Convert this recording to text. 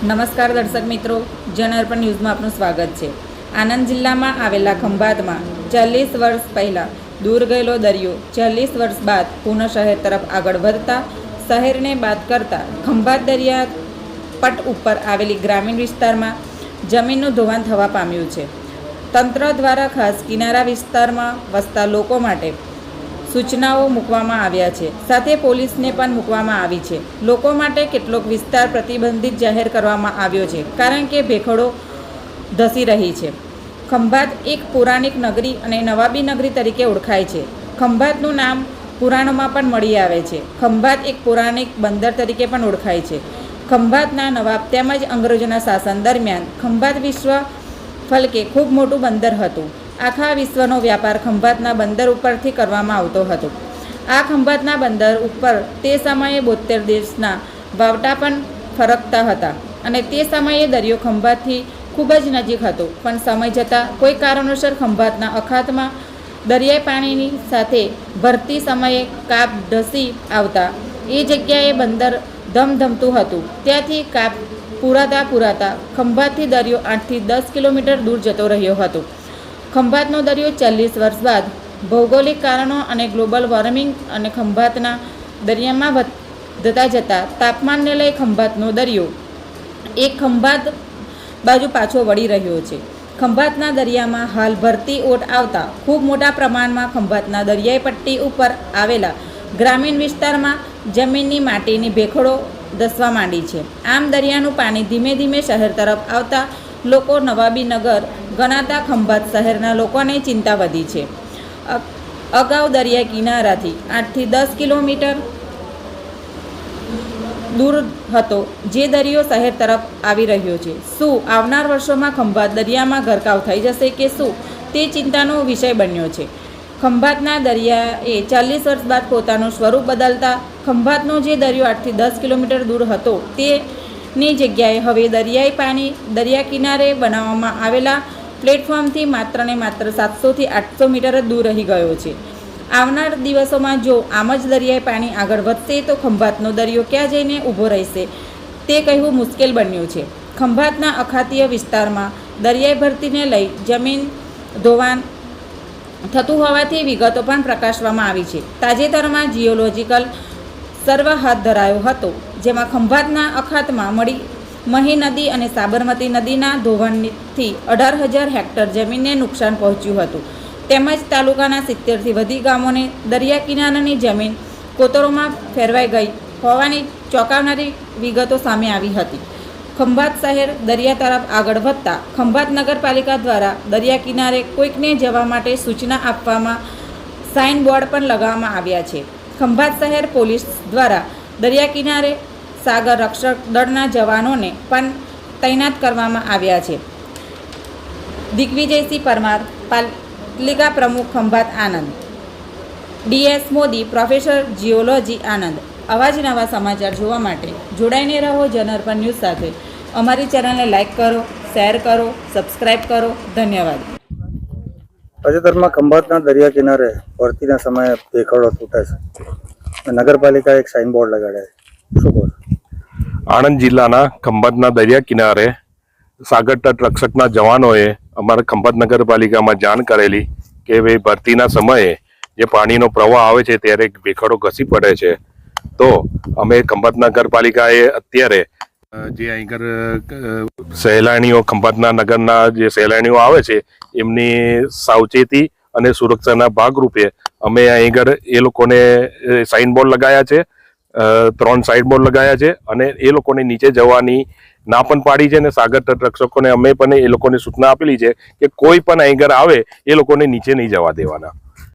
નમસ્કાર દર્શક મિત્રો, જનઅર્પણ ન્યૂઝમાં આપનું સ્વાગત છે। આણંદ જિલ્લામાં આવેલા ખંભાતમાં 40 વર્ષ પહેલાં દૂર ગયેલો દરિયો 40 વર્ષ બાદ પુનઃ શહેર તરફ આગળ વધતા શહેરને બાદ કરતા ખંભાત દરિયા પટ ઉપર આવેલી ગ્રામીણ વિસ્તારમાં જમીનનું ધોવાણ થવા પામ્યું છે। તંત્ર દ્વારા ખાસ કિનારા વિસ્તારમાં વસતા લોકો માટે સૂચનાઓ મૂકવામાં આવ્યા છે, સાથે પોલીસને પણ મૂકવામાં આવી છે। લોકો માટે કેટલોક વિસ્તાર પ્રતિબંધિત જાહેર કરવામાં આવ્યો છે, કારણ કે ભેખડો ધસી રહી છે। ખંભાત એક પૌરાણિક નગરી અને નવાબી નગરી તરીકે ઓળખાય છે। ખંભાતનું નામ પુરાણોમાં પણ મળી આવે છે। ખંભાત એક પૌરાણિક બંદર તરીકે પણ ઓળખાય છે। ખંભાતના નવાબ તેમજ અંગ્રેજોના શાસન દરમિયાન ખંભાત વિશ્વ ફલકે ખૂબ મોટું બંદર હતું। આખા વિશ્વનો વ્યાપાર ખંભાતના બંદર ઉપરથી કરવામાં આવતો હતો। આ ખંભાતના બંદર ઉપર તે સમયે 72 દેશના વાવટા પણ ફરકતા હતા અને તે સમયે દરિયો ખંભાતથી ખૂબ જ નજીક હતો, પણ સમય જતાં કોઈ કારણોસર ખંભાતના અખાતમાં દરિયાઈ પાણીની સાથે ભરતી સમયે કાપ ધસી આવતા એ જગ્યાએ બંદર ધમધમતું હતું। ત્યાંથી કાપ પુરાતા ખંભાતથી દરિયો 8 થી 10 કિલોમીટર દૂર જતો રહ્યો હતો। ખંભાતનો દરિયો 40 વર્ષ બાદ ભૌગોલિક કારણો અને ગ્લોબલ વોર્મિંગ અને ખંભાતના દરિયામાં વધતા જતા તાપમાનને લઈ ખંભાતનો દરિયો એક ખંભાત બાજુ પાછો વળી રહ્યો છે। ખંભાતના દરિયામાં હાલ ભરતી ઓટ આવતા ખૂબ મોટા પ્રમાણમાં ખંભાતના દરિયાઈ પટ્ટી ઉપર આવેલા ગ્રામીણ વિસ્તારમાં જમીનની માટીની ભેખડો ધસવા માંડી છે। આમ દરિયાનું પાણી ધીમે ધીમે શહેર તરફ આવતા લોકો નવાબી નગર ગણાતા ખંભાત શહેરના લોકોને ચિંતા વધી છે। અગાઉ દરિયા કિનારાથી 8 થી 10 કિલોમીટર દૂર હતો, જે દરિયો શહેર તરફ આવી રહ્યો છે। શું આવનાર વર્ષોમાં ખંભાત દરિયામાં ગરકાવ થઈ જશે કે શું, તે ચિંતાનો વિષય બન્યો છે। ખંભાતના દરિયાએ 40 વર્ષ બાદ પોતાનું સ્વરૂપ બદલતા ખંભાતનો જે દરિયો 8 થી 10 કિલોમીટર દૂર હતો તેની જગ્યાએ હવે દરિયાઈ પાણી દરિયા કિનારે બનાવવામાં આવેલા પ્લેટફોર્મથી માત્ર ને માત્ર 700 થી 800 મીટર જ દૂર રહી ગયો છે। આવનાર દિવસોમાં જો આમ જ દરિયાઈ પાણી આગળ વધશે તો ખંભાતનો દરિયો ક્યાં જઈને ઊભો રહેશે તે કહેવું મુશ્કેલ બન્યું છે। ખંભાતના અખાતીય વિસ્તારમાં દરિયાઈ ભરતીને લઈ જમીન ધોવાણ થતું હોવાથી વિગતો પણ પ્રકાશવામાં આવી છે। તાજેતરમાં જીઓલોજીકલ સર્વે હાથ ધરાયો હતો, જેમાં ખંભાતના અખાતમાં મહી નદી અને સાબરમતી નદીના ધોવાણથી 18,000 હેક્ટર જમીનને નુકસાન પહોંચ્યું હતું, તેમજ તાલુકાના 70થી વધુ ગામોને દરિયા કિનારાની જમીન કોતરોમાં ફેરવાઈ ગઈ હોવાની ચોંકાવનારી વિગતો સામે આવી હતી। ખંભાત શહેર દરિયા તરફ આગળ વધતા ખંભાત નગરપાલિકા દ્વારા દરિયા કિનારે કોઈકને જવા માટે સૂચના આપવામાં સાઇન બોર્ડ પણ લગાવવામાં આવ્યા છે। ખંભાત શહેર પોલીસ દ્વારા દરિયા કિનારે સાગર રક્ષક દળના જવાનોને પણ તૈનાત કરવામાં આવ્યા છે। દિગ્વિજયસિંહ પરમાર, પાલિકા પ્રમુખ Khambhat Anand. DS Modi, professor geology Anand. આવા જ નવા સમાચાર જોવા માટે જોડાઈને રહો જનઅર્પણ ન્યૂઝ સાથે। અમારી ચેનલને લાઇક કરો, શેર કરો, સબસ્ક્રાઇબ કરો। ધન્યવાદ। તાજેતરમાં ખંભાતના દરિયા કિનારે ભરતીના સમયે ભેખડો તૂટે છે, નગરપાલિકાએ એક સાઇન બોર્ડ લગાડ્યા છે, શું કહો? આણંદ જિલ્લાના ખંભાતના દરિયા કિનારે સાગર તટ રક્ષકના જવાનોએ અમારા ખંભાત નગરપાલિકામાં જાણ કરેલી કે ભાઈ ભરતીના સમયે જે પાણીનો પ્રવાહ આવે છે ત્યારે ભેખડો ઘસી પડે છે, તો અમે ખંભાત નગરપાલિકાએ અત્યારે જે અહીં સહેલાણીઓ ખંભાતના નગરના જે સહેલાણીઓ આવે છે એમની સાવચેતી અને સુરક્ષાના ભાગરૂપે અમે અહીં એ લોકોને સાઇન બોર્ડ લગાયા છે, 3 સાઇન બોર્ડ લગાયા છે અને એ લોકોને નીચે જવાની ના પણ પાડી છે અને સાગર તટ રક્ષકોને અમે પણ એ લોકોને સૂચના આપેલી છે કે કોઈ પણ અહીં આવે એ લોકોને નીચે નહીં જવા દેવાના।